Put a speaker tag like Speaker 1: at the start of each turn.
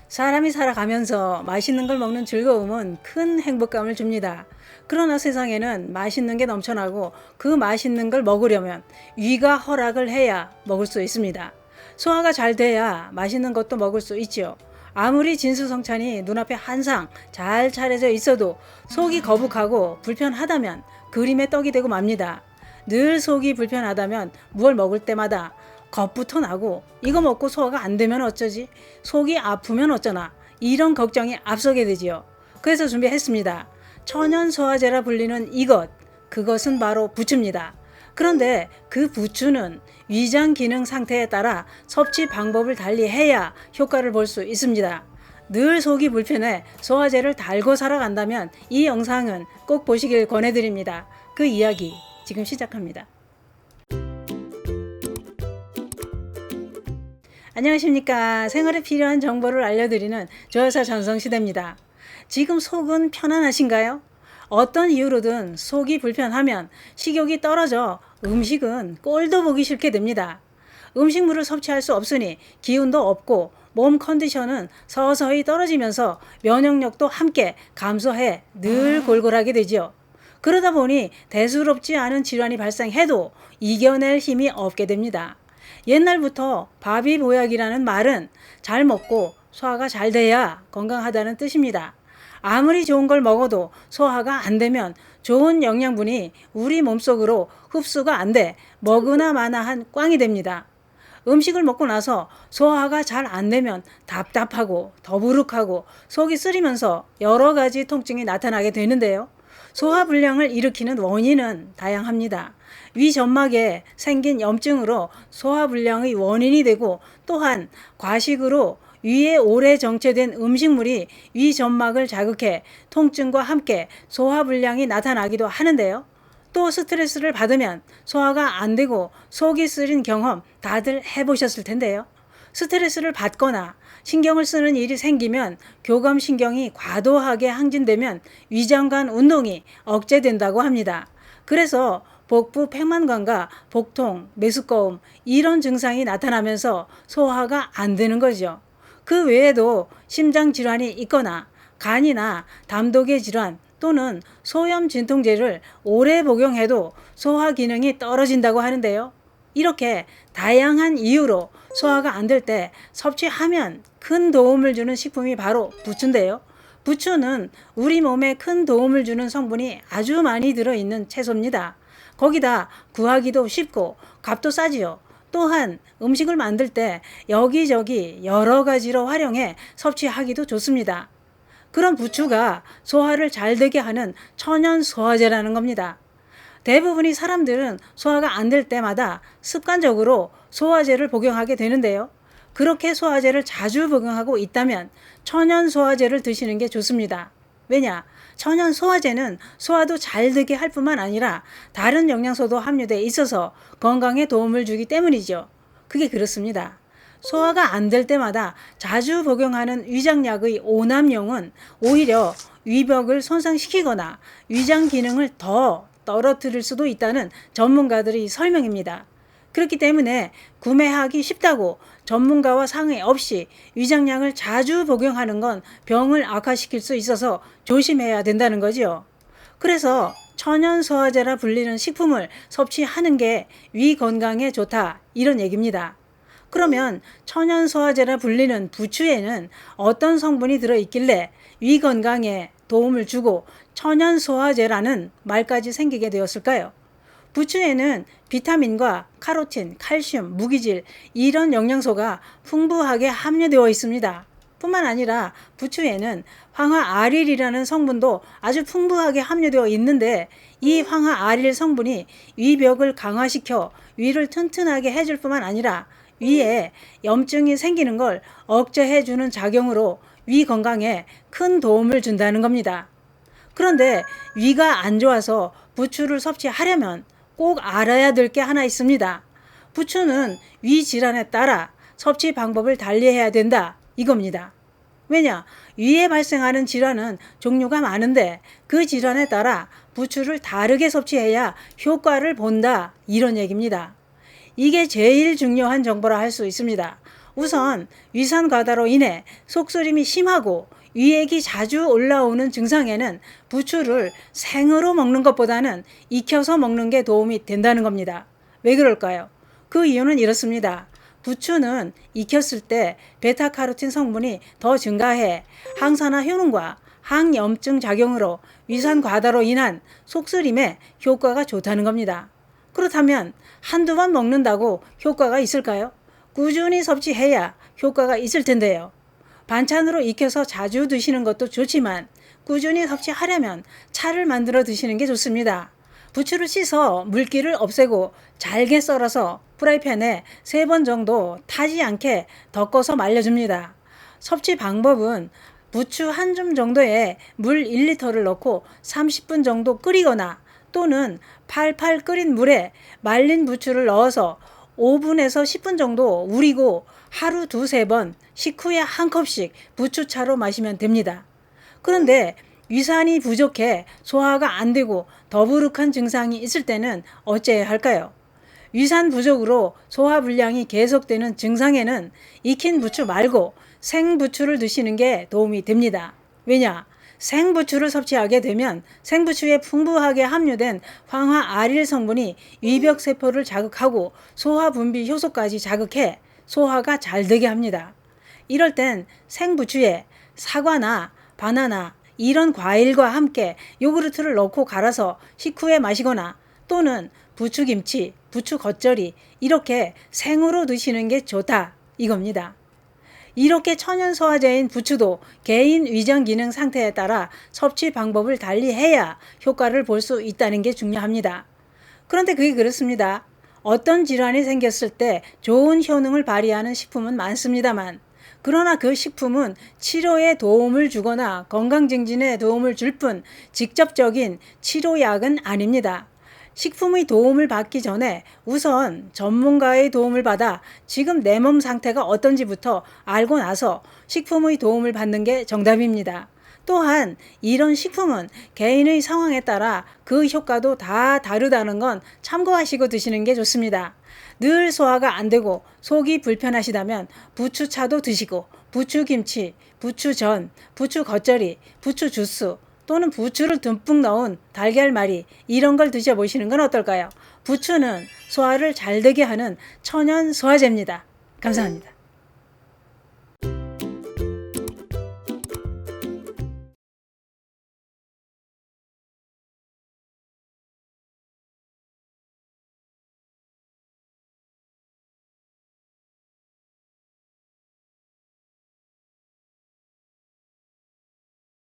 Speaker 1: 사람이 살아가면서 맛있는 걸 먹는 즐거움은 큰 행복감을 줍니다. 그러나 세상에는 맛있는 게 넘쳐나고 그 맛있는 걸 먹으려면 위가 허락을 해야 먹을 수 있습니다. 소화가 잘 돼야 맛있는 것도 먹을 수 있지요. 아무리 진수성찬이 눈앞에 한상 잘 차려져 있어도 속이 거북하고 불편하다면 그림의 떡이 되고 맙니다. 늘 속이 불편하다면 무얼 먹을 때마다 겁부터 나고 이거 먹고 소화가 안 되면 어쩌지? 속이 아프면 어쩌나? 이런 걱정이 앞서게 되지요. 그래서 준비했습니다. 천연 소화제라 불리는 이것, 그것은 바로 부추입니다. 그런데 그 부추는 위장 기능 상태에 따라 섭취 방법을 달리 해야 효과를 볼 수 있습니다. 늘 속이 불편해 소화제를 달고 살아간다면 이 영상은 꼭 보시길 권해드립니다. 그 이야기 지금 시작합니다. 안녕하십니까. 생활에 필요한 정보를 알려드리는 조여사 전성시대입니다. 지금 속은 편안하신가요? 어떤 이유로든 속이 불편하면 식욕이 떨어져 음식은 꼴도 보기 싫게 됩니다. 음식물을 섭취할 수 없으니 기운도 없고 몸 컨디션은 서서히 떨어지면서 면역력도 함께 감소해 늘 골골하게 되지요. 그러다 보니 대수롭지 않은 질환이 발생해도 이겨낼 힘이 없게 됩니다. 옛날부터 밥이 보약이라는 말은 잘 먹고 소화가 잘 돼야 건강하다는 뜻입니다. 아무리 좋은 걸 먹어도 소화가 안 되면 좋은 영양분이 우리 몸속으로 흡수가 안 돼 먹으나 마나한 꽝이 됩니다. 음식을 먹고 나서 소화가 잘 안 되면 답답하고 더부룩하고 속이 쓰리면서 여러 가지 통증이 나타나게 되는데요. 소화불량을 일으키는 원인은 다양합니다. 위점막에 생긴 염증으로 소화불량의 원인이 되고 또한 과식으로 위에 오래 정체된 음식물이 위점막을 자극해 통증과 함께 소화불량이 나타나기도 하는데요. 또 스트레스를 받으면 소화가 안 되고 속이 쓰린 경험 다들 해보셨을 텐데요. 스트레스를 받거나 신경을 쓰는 일이 생기면 교감신경이 과도하게 항진되면 위장관 운동이 억제된다고 합니다. 그래서 복부 팽만감과 복통, 메스꺼움 이런 증상이 나타나면서 소화가 안 되는 거죠. 그 외에도 심장질환이 있거나 간이나 담독의 질환 또는 소염 진통제를 오래 복용해도 소화 기능이 떨어진다고 하는데요. 이렇게 다양한 이유로 소화가 안 될 때 섭취하면 큰 도움을 주는 식품이 바로 부추인데요. 부추는 우리 몸에 큰 도움을 주는 성분이 아주 많이 들어있는 채소입니다. 거기다 구하기도 쉽고 값도 싸지요. 또한 음식을 만들 때 여기저기 여러 가지로 활용해 섭취하기도 좋습니다. 그런 부추가 소화를 잘 되게 하는 천연 소화제라는 겁니다. 대부분의 사람들은 소화가 안 될 때마다 습관적으로 소화제를 복용하게 되는데요. 그렇게 소화제를 자주 복용하고 있다면 천연 소화제를 드시는 게 좋습니다. 왜냐? 천연 소화제는 소화도 잘 되게 할 뿐만 아니라 다른 영양소도 함유되어 있어서 건강에 도움을 주기 때문이죠. 그게 그렇습니다. 소화가 안 될 때마다 자주 복용하는 위장약의 오남용은 오히려 위벽을 손상시키거나 위장 기능을 더 떨어뜨릴 수도 있다는 전문가들의 설명입니다. 그렇기 때문에 구매하기 쉽다고 전문가와 상의 없이 위장약을 자주 복용하는 건 병을 악화시킬 수 있어서 조심해야 된다는 거지요. 그래서 천연 소화제라 불리는 식품을 섭취하는 게 위 건강에 좋다 이런 얘기입니다. 그러면 천연 소화제라 불리는 부추에는 어떤 성분이 들어있길래 위 건강에 도움을 주고 천연 소화제라는 말까지 생기게 되었을까요? 부추에는 비타민과 카로틴, 칼슘, 무기질 이런 영양소가 풍부하게 함유되어 있습니다. 뿐만 아니라 부추에는 황화아릴이라는 성분도 아주 풍부하게 함유되어 있는데 이 황화아릴 성분이 위벽을 강화시켜 위를 튼튼하게 해줄 뿐만 아니라 위에 염증이 생기는 걸 억제해주는 작용으로 위 건강에 큰 도움을 준다는 겁니다. 그런데 위가 안 좋아서 부추를 섭취하려면 꼭 알아야 될 게 하나 있습니다. 부추는 위 질환에 따라 섭취 방법을 달리해야 된다 이겁니다. 왜냐? 위에 발생하는 질환은 종류가 많은데 그 질환에 따라 부추를 다르게 섭취해야 효과를 본다 이런 얘기입니다. 이게 제일 중요한 정보라 할 수 있습니다. 우선 위산 과다로 인해 속쓰림이 심하고 위액이 자주 올라오는 증상에는 부추를 생으로 먹는 것보다는 익혀서 먹는 게 도움이 된다는 겁니다. 왜 그럴까요? 그 이유는 이렇습니다. 부추는 익혔을 때 베타카로틴 성분이 더 증가해 항산화 효능과 항염증 작용으로 위산 과다로 인한 속쓰림에 효과가 좋다는 겁니다. 그렇다면 한두 번 먹는다고 효과가 있을까요? 꾸준히 섭취해야 효과가 있을 텐데요. 반찬으로 익혀서 자주 드시는 것도 좋지만 꾸준히 섭취하려면 차를 만들어 드시는 게 좋습니다. 부추를 씻어 물기를 없애고 잘게 썰어서 프라이팬에 3번 정도 타지 않게 덮어서 말려줍니다. 섭취 방법은 부추 한 줌 정도에 물 1리터를 넣고 30분 정도 끓이거나 또는 팔팔 끓인 물에 말린 부추를 넣어서 5분에서 10분 정도 우리고 하루 2-3번 식후에 한 컵씩 부추차로 마시면 됩니다. 그런데 위산이 부족해 소화가 안 되고 더부룩한 증상이 있을 때는 어째야 할까요? 위산 부족으로 소화 불량이 계속되는 증상에는 익힌 부추 말고 생부추를 드시는 게 도움이 됩니다. 왜냐? 생부추를 섭취하게 되면 생부추에 풍부하게 함유된 황화아릴 성분이 위벽세포를 자극하고 소화 분비 효소까지 자극해 소화가 잘 되게 합니다. 이럴 땐 생부추에 사과나 바나나 이런 과일과 함께 요구르트를 넣고 갈아서 식후에 마시거나 또는 부추김치, 부추 겉절이 이렇게 생으로 드시는 게 좋다 이겁니다. 이렇게 천연소화제인 부추도 개인 위장 기능 상태에 따라 섭취 방법을 달리해야 효과를 볼 수 있다는 게 중요합니다. 그런데 그게 그렇습니다. 어떤 질환이 생겼을 때 좋은 효능을 발휘하는 식품은 많습니다만 그러나 그 식품은 치료에 도움을 주거나 건강증진에 도움을 줄 뿐 직접적인 치료약은 아닙니다. 식품의 도움을 받기 전에 우선 전문가의 도움을 받아 지금 내 몸 상태가 어떤지부터 알고 나서 식품의 도움을 받는 게 정답입니다. 또한 이런 식품은 개인의 상황에 따라 그 효과도 다 다르다는 건 참고하시고 드시는 게 좋습니다. 늘 소화가 안 되고 속이 불편하시다면 부추차도 드시고 부추김치, 부추전, 부추 겉절이, 부추 주스 또는 부추를 듬뿍 넣은 달걀말이 이런 걸 드셔보시는 건 어떨까요? 부추는 소화를 잘 되게 하는 천연 소화제입니다. 감사합니다.